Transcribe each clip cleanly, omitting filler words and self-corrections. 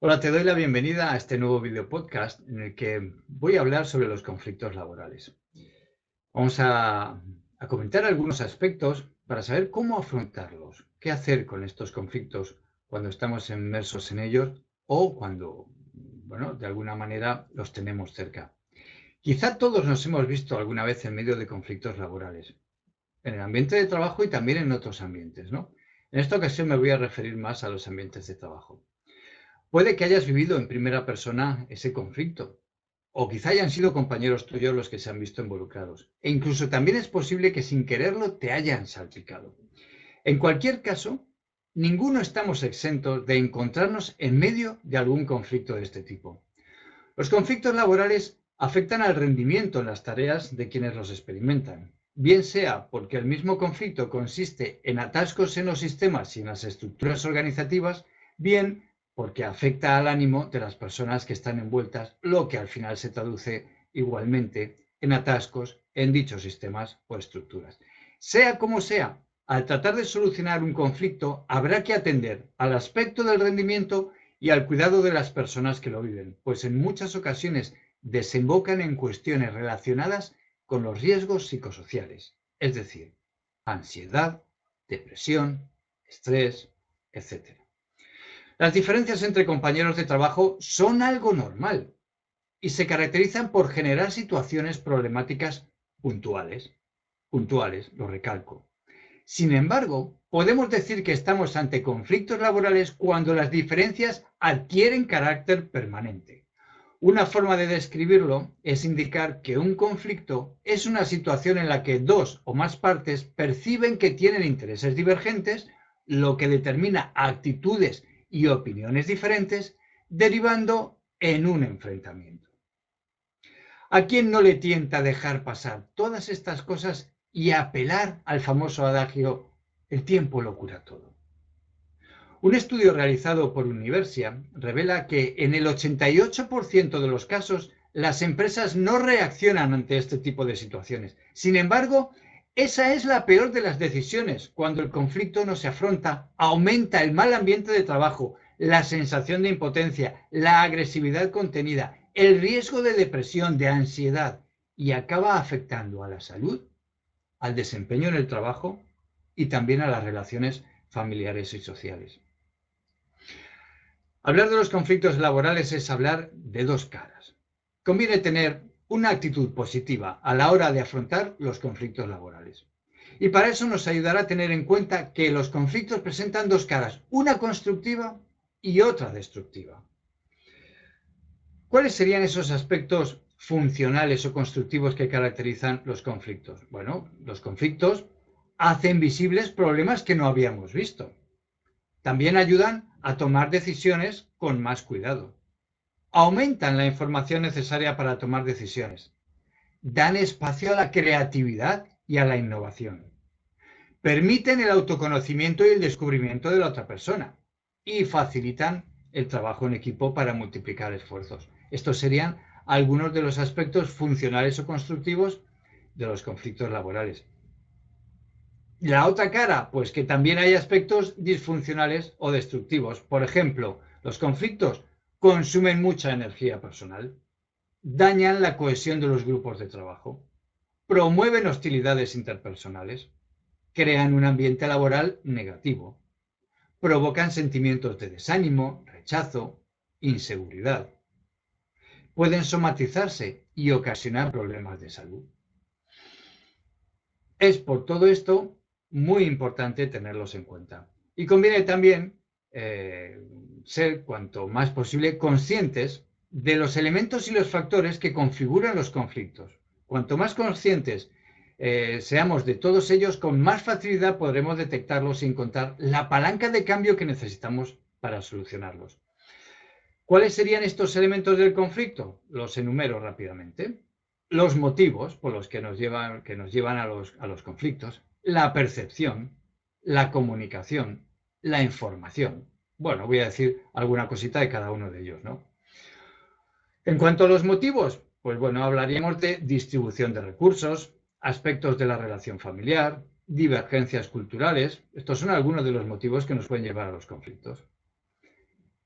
Hola, te doy la bienvenida a este nuevo video podcast en el que voy a hablar sobre los conflictos laborales. Vamos a comentar algunos aspectos para saber cómo afrontarlos, qué hacer con estos conflictos cuando estamos inmersos en ellos o cuando, bueno, de alguna manera los tenemos cerca. Quizá todos nos hemos visto alguna vez en medio de conflictos laborales, en el ambiente de trabajo y también en otros ambientes, ¿no? En esta ocasión me voy a referir más a los ambientes de trabajo. Puede que hayas vivido en primera persona ese conflicto, o quizá hayan sido compañeros tuyos los que se han visto involucrados. E incluso también es posible que sin quererlo te hayan salpicado. En cualquier caso, ninguno estamos exentos de encontrarnos en medio de algún conflicto de este tipo. Los conflictos laborales afectan al rendimiento en las tareas de quienes los experimentan, bien sea porque el mismo conflicto consiste en atascos en los sistemas y en las estructuras organizativas, bien porque afecta al ánimo de las personas que están envueltas, lo que al final se traduce igualmente en atascos en dichos sistemas o estructuras. Sea como sea, al tratar de solucionar un conflicto, habrá que atender al aspecto del rendimiento y al cuidado de las personas que lo viven, pues en muchas ocasiones desembocan en cuestiones relacionadas con los riesgos psicosociales, es decir, ansiedad, depresión, estrés, etc. Las diferencias entre compañeros de trabajo son algo normal y se caracterizan por generar situaciones problemáticas puntuales, lo recalco. Sin embargo, podemos decir que estamos ante conflictos laborales cuando las diferencias adquieren carácter permanente. Una forma de describirlo es indicar que un conflicto es una situación en la que dos o más partes perciben que tienen intereses divergentes, lo que determina actitudes y opiniones diferentes, derivando en un enfrentamiento. ¿A quién no le tienta dejar pasar todas estas cosas y apelar al famoso adagio "el tiempo lo cura todo"? Un estudio realizado por Universia revela que en el 88% de los casos las empresas no reaccionan ante este tipo de situaciones. Sin embargo, esa es la peor de las decisiones. Cuando el conflicto no se afronta, aumenta el mal ambiente de trabajo, la sensación de impotencia, la agresividad contenida, el riesgo de depresión, de ansiedad y acaba afectando a la salud, al desempeño en el trabajo y también a las relaciones familiares y sociales. Hablar de los conflictos laborales es hablar de dos caras. Conviene tener una actitud positiva a la hora de afrontar los conflictos laborales. Y para eso nos ayudará a tener en cuenta que los conflictos presentan dos caras, una constructiva y otra destructiva. ¿Cuáles serían esos aspectos funcionales o constructivos que caracterizan los conflictos? Bueno, los conflictos hacen visibles problemas que no habíamos visto. También ayudan a tomar decisiones con más cuidado. Aumentan la información necesaria para tomar decisiones. Dan espacio a la creatividad y a la innovación. Permiten el autoconocimiento y el descubrimiento de la otra persona. Y facilitan el trabajo en equipo para multiplicar esfuerzos. Estos serían algunos de los aspectos funcionales o constructivos de los conflictos laborales. La otra cara, pues que también hay aspectos disfuncionales o destructivos. Por ejemplo, los conflictos consumen mucha energía personal, dañan la cohesión de los grupos de trabajo, promueven hostilidades interpersonales, crean un ambiente laboral negativo, provocan sentimientos de desánimo, rechazo, inseguridad, pueden somatizarse y ocasionar problemas de salud. Es por todo esto muy importante tenerlos en cuenta. Y conviene también ser cuanto más posible conscientes de los elementos y los factores que configuran los conflictos. Cuanto más conscientes seamos de todos ellos, con más facilidad podremos detectarlos y encontrar la palanca de cambio que necesitamos para solucionarlos. ¿Cuáles serían estos elementos del conflicto? Los enumero rápidamente. Los motivos por los que nos llevan a los conflictos, la percepción, la comunicación, la información. Bueno, voy a decir alguna cosita de cada uno de ellos, ¿no? En cuanto a los motivos, pues bueno, hablaríamos de distribución de recursos, aspectos de la relación familiar, divergencias culturales. Estos son algunos de los motivos que nos pueden llevar a los conflictos.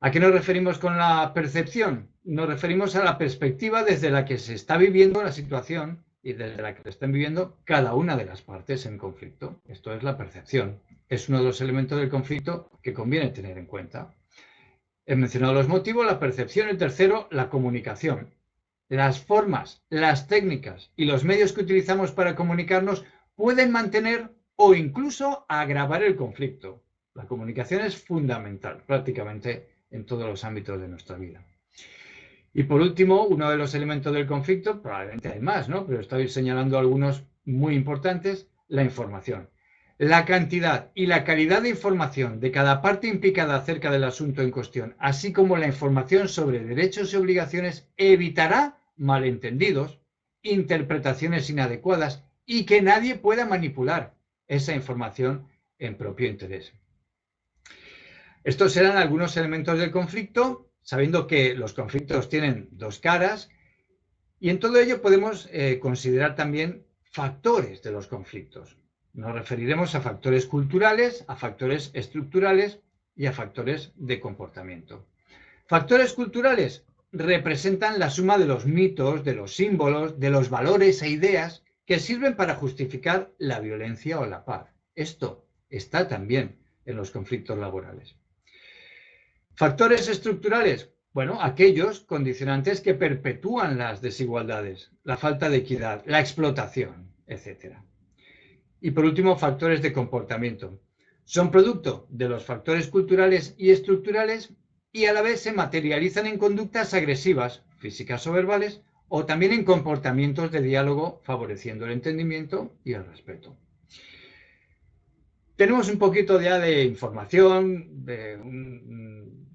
¿A qué nos referimos con la percepción? Nos referimos a la perspectiva desde la que se está viviendo la situación y desde la que están viviendo cada una de las partes en conflicto. Esto es la percepción. Es uno de los elementos del conflicto que conviene tener en cuenta. He mencionado los motivos, la percepción. El tercero, la comunicación. Las formas, las técnicas y los medios que utilizamos para comunicarnos pueden mantener o incluso agravar el conflicto. La comunicación es fundamental prácticamente en todos los ámbitos de nuestra vida. Y por último, uno de los elementos del conflicto, probablemente hay más, ¿no? Pero estoy señalando algunos muy importantes, la información. La cantidad y la calidad de información de cada parte implicada acerca del asunto en cuestión, así como la información sobre derechos y obligaciones, evitará malentendidos, interpretaciones inadecuadas y que nadie pueda manipular esa información en propio interés. Estos serán algunos elementos del conflicto, sabiendo que los conflictos tienen dos caras, y en todo ello podemos considerar también factores de los conflictos. Nos referiremos a factores culturales, a factores estructurales y a factores de comportamiento. Factores culturales representan la suma de los mitos, de los símbolos, de los valores e ideas que sirven para justificar la violencia o la paz. Esto está también en los conflictos laborales. Factores estructurales, bueno, aquellos condicionantes que perpetúan las desigualdades, la falta de equidad, la explotación, etc. Y por último, factores de comportamiento. Son producto de los factores culturales y estructurales y a la vez se materializan en conductas agresivas, físicas o verbales, o también en comportamientos de diálogo favoreciendo el entendimiento y el respeto. Tenemos un poquito ya de información de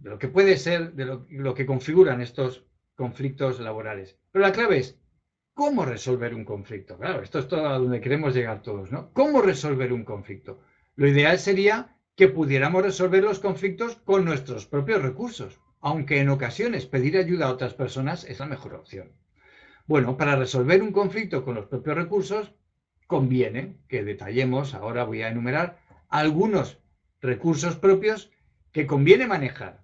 lo que puede ser, de lo que configuran estos conflictos laborales. Pero la clave es, ¿cómo resolver un conflicto? Claro, esto es todo a donde queremos llegar todos, ¿no? ¿Cómo resolver un conflicto? Lo ideal sería que pudiéramos resolver los conflictos con nuestros propios recursos, aunque en ocasiones pedir ayuda a otras personas es la mejor opción. Bueno, para resolver un conflicto con los propios recursos, conviene que detallemos, ahora voy a enumerar, algunos recursos propios que conviene manejar.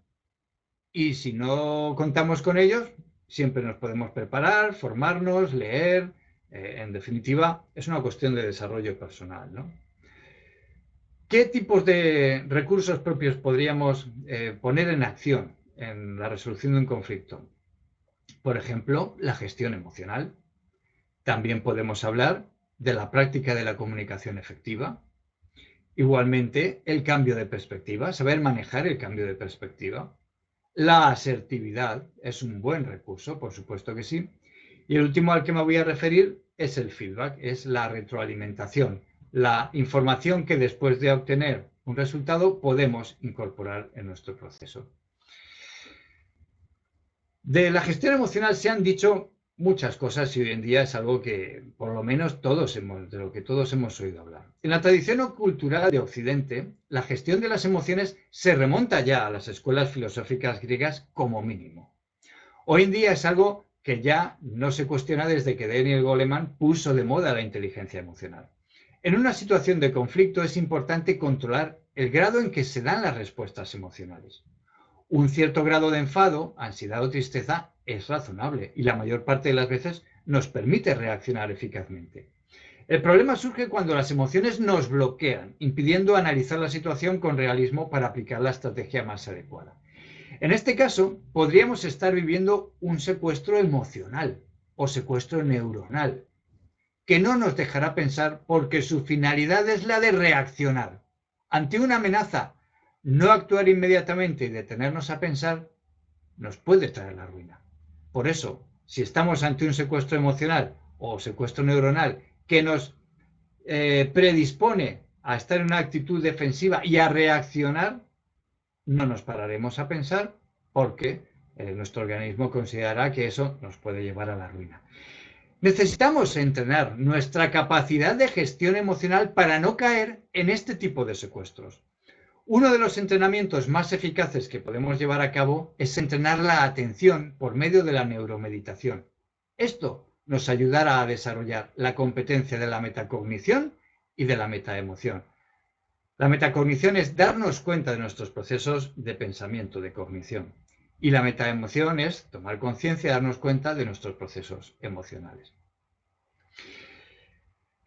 Y si no contamos con ellos, siempre nos podemos preparar, formarnos, leer. En definitiva, es una cuestión de desarrollo personal, ¿no? ¿Qué tipos de recursos propios podríamos poner en acción en la resolución de un conflicto? Por ejemplo, la gestión emocional. También podemos hablar de la práctica de la comunicación efectiva. Igualmente, el cambio de perspectiva, saber manejar el cambio de perspectiva. La asertividad es un buen recurso, por supuesto que sí. Y el último al que me voy a referir es el feedback, es la retroalimentación, la información que después de obtener un resultado podemos incorporar en nuestro proceso. De la gestión emocional se han dicho muchas cosas y hoy en día es algo que por lo menos de lo que todos hemos oído hablar. En la tradición cultural de Occidente, la gestión de las emociones se remonta ya a las escuelas filosóficas griegas como mínimo. Hoy en día es algo que ya no se cuestiona desde que Daniel Goleman puso de moda la inteligencia emocional. En una situación de conflicto es importante controlar el grado en que se dan las respuestas emocionales. Un cierto grado de enfado, ansiedad o tristeza es razonable y la mayor parte de las veces nos permite reaccionar eficazmente. El problema surge cuando las emociones nos bloquean, impidiendo analizar la situación con realismo para aplicar la estrategia más adecuada. En este caso, podríamos estar viviendo un secuestro emocional o secuestro neuronal, que no nos dejará pensar porque su finalidad es la de reaccionar. Ante una amenaza, no actuar inmediatamente y detenernos a pensar nos puede traer la ruina. Por eso, si estamos ante un secuestro emocional o secuestro neuronal que nos predispone a estar en una actitud defensiva y a reaccionar, no nos pararemos a pensar porque nuestro organismo considerará que eso nos puede llevar a la ruina. Necesitamos entrenar nuestra capacidad de gestión emocional para no caer en este tipo de secuestros. Uno de los entrenamientos más eficaces que podemos llevar a cabo es entrenar la atención por medio de la neuromeditación. Esto nos ayudará a desarrollar la competencia de la metacognición y de la metaemoción. La metacognición es darnos cuenta de nuestros procesos de pensamiento, de cognición. Y la metaemoción es tomar conciencia y darnos cuenta de nuestros procesos emocionales.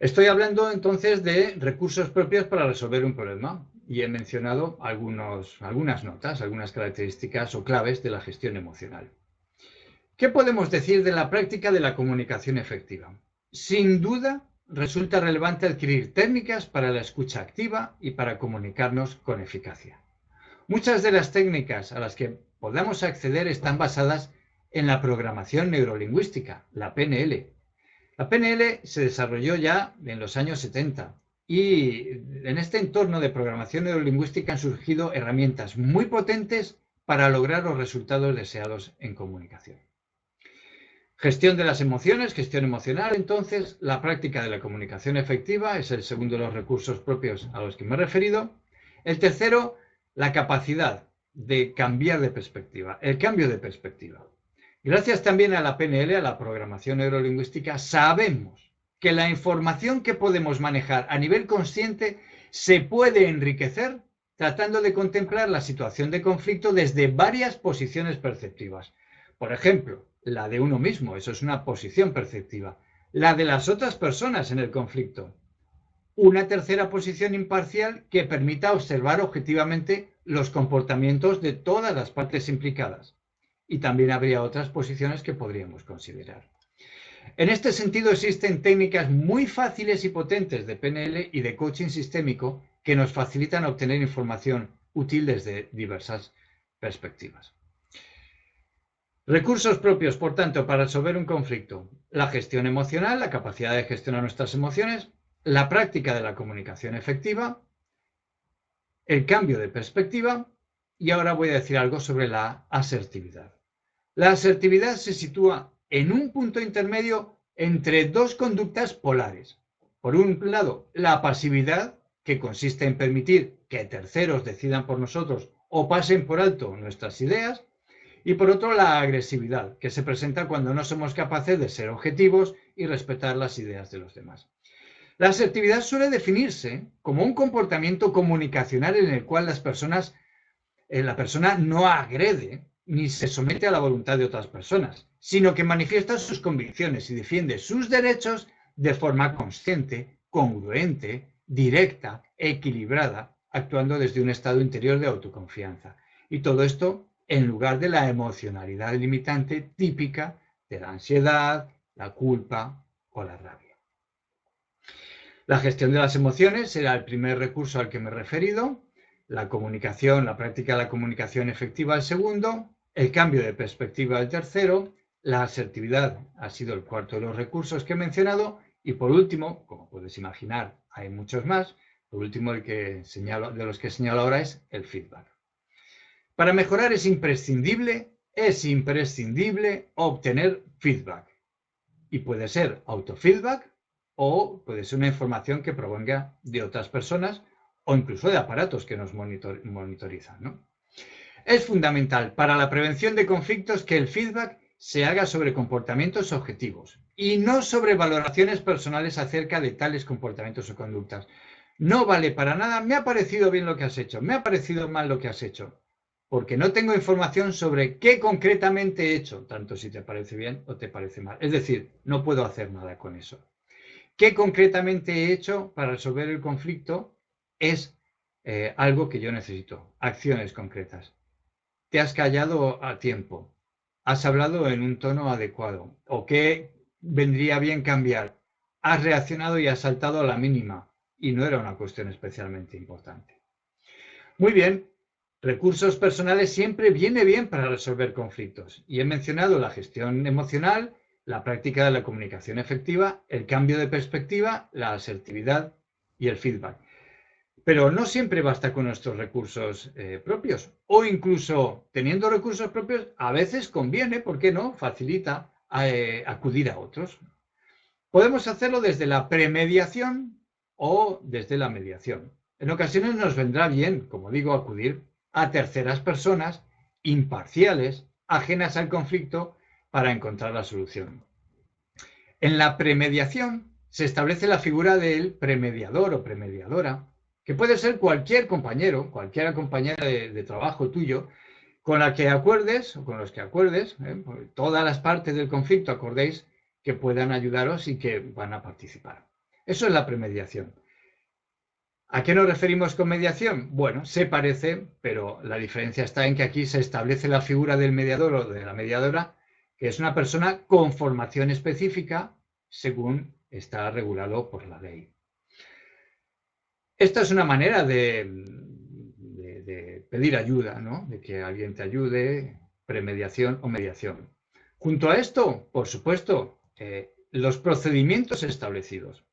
Estoy hablando entonces de recursos propios para resolver un problema y he mencionado algunas notas, algunas características o claves de la gestión emocional. ¿Qué podemos decir de la práctica de la comunicación efectiva? Sin duda, resulta relevante adquirir técnicas para la escucha activa y para comunicarnos con eficacia. Muchas de las técnicas a las que podamos acceder están basadas en la programación neurolingüística, la PNL. La PNL se desarrolló ya en los años 70 y en este entorno de programación neurolingüística han surgido herramientas muy potentes para lograr los resultados deseados en comunicación. Gestión de las emociones, gestión emocional. Entonces, la práctica de la comunicación efectiva es el segundo de los recursos propios a los que me he referido. El tercero, la capacidad de cambiar de perspectiva, el cambio de perspectiva. Gracias también a la PNL, a la programación neurolingüística, sabemos que la información que podemos manejar a nivel consciente se puede enriquecer tratando de contemplar la situación de conflicto desde varias posiciones perceptivas. Por ejemplo, la de uno mismo, eso es una posición perceptiva. La de las otras personas en el conflicto. Una tercera posición imparcial que permita observar objetivamente los comportamientos de todas las partes implicadas. Y también habría otras posiciones que podríamos considerar. En este sentido existen técnicas muy fáciles y potentes de PNL y de coaching sistémico que nos facilitan obtener información útil desde diversas perspectivas. Recursos propios, por tanto, para resolver un conflicto. La gestión emocional, la capacidad de gestionar nuestras emociones, la práctica de la comunicación efectiva, el cambio de perspectiva y ahora voy a decir algo sobre la asertividad. La asertividad se sitúa en un punto intermedio entre dos conductas polares. Por un lado, la pasividad, que consiste en permitir que terceros decidan por nosotros o pasen por alto nuestras ideas, y por otro, la agresividad, que se presenta cuando no somos capaces de ser objetivos y respetar las ideas de los demás. La asertividad suele definirse como un comportamiento comunicacional en el cual la persona no agrede ni se somete a la voluntad de otras personas, sino que manifiesta sus convicciones y defiende sus derechos de forma consciente, congruente, directa, equilibrada, actuando desde un estado interior de autoconfianza. Y todo esto en lugar de la emocionalidad limitante típica de la ansiedad, la culpa o la rabia. La gestión de las emociones será el primer recurso al que me he referido, la comunicación, la práctica de la comunicación efectiva el segundo, el cambio de perspectiva el tercero, la asertividad ha sido el cuarto de los recursos que he mencionado y por último, como puedes imaginar, hay muchos más, por último de los que señalo ahora es el feedback. Para mejorar es imprescindible obtener feedback. Y puede ser autofeedback o puede ser una información que provenga de otras personas o incluso de aparatos que nos monitorizan, ¿no? Es fundamental para la prevención de conflictos que el feedback se haga sobre comportamientos objetivos y no sobre valoraciones personales acerca de tales comportamientos o conductas. No vale para nada, me ha parecido bien lo que has hecho, me ha parecido mal lo que has hecho, porque no tengo información sobre qué concretamente he hecho, tanto si te parece bien o te parece mal. Es decir, no puedo hacer nada con eso. ¿Qué concretamente he hecho para resolver el conflicto? Es algo que yo necesito, acciones concretas. Te has callado a tiempo, has hablado en un tono adecuado, o qué vendría bien cambiar. Has reaccionado y has saltado a la mínima, y no era una cuestión especialmente importante. Muy bien. Recursos personales siempre viene bien para resolver conflictos. Y he mencionado la gestión emocional, la práctica de la comunicación efectiva, el cambio de perspectiva, la asertividad y el feedback. Pero no siempre basta con nuestros recursos propios. O incluso teniendo recursos propios, a veces conviene, ¿por qué no? Facilita acudir a otros. Podemos hacerlo desde la premediación o desde la mediación. En ocasiones nos vendrá bien, como digo, acudir a terceras personas imparciales, ajenas al conflicto, para encontrar la solución. En la premediación se establece la figura del premediador o premediadora, que puede ser cualquier compañero, cualquier compañera de trabajo tuyo, con la que acuerdes o con los que acuerdes, todas las partes del conflicto acordéis que puedan ayudaros y que van a participar. Eso es la premediación. ¿A qué nos referimos con mediación? Bueno, se parece, pero la diferencia está en que aquí se establece la figura del mediador o de la mediadora, que es una persona con formación específica según está regulado por la ley. Esta es una manera de pedir ayuda, ¿no? De que alguien te ayude, premediación o mediación. Junto a esto, por supuesto, los procedimientos establecidos.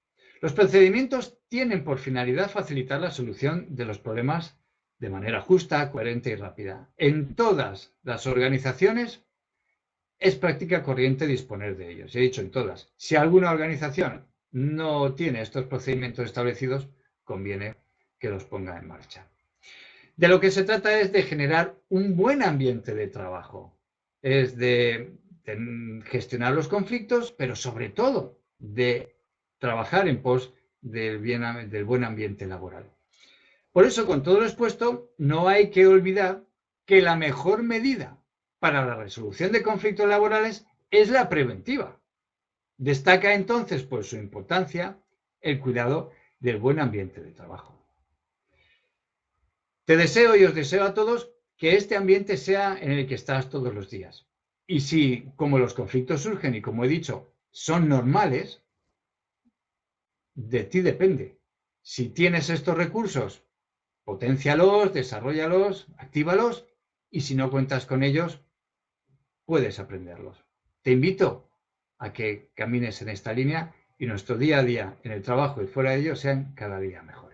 Los procedimientos tienen por finalidad facilitar la solución de los problemas de manera justa, coherente y rápida. En todas las organizaciones es práctica corriente disponer de ellos. He dicho en todas. Si alguna organización no tiene estos procedimientos establecidos, conviene que los ponga en marcha. De lo que se trata es de generar un buen ambiente de trabajo, es de gestionar los conflictos, pero sobre todo de trabajar en pos del buen ambiente laboral. Por eso, con todo lo expuesto, no hay que olvidar que la mejor medida para la resolución de conflictos laborales es la preventiva. Destaca entonces por su importancia el cuidado del buen ambiente de trabajo. Te deseo y os deseo a todos que este ambiente sea en el que estás todos los días. Y si, como los conflictos surgen y como he dicho, son normales, de ti depende. Si tienes estos recursos, poténcialos, desarróllalos, actívalos, y si no cuentas con ellos, puedes aprenderlos. Te invito a que camines en esta línea y nuestro día a día en el trabajo y fuera de ello sean cada día mejores.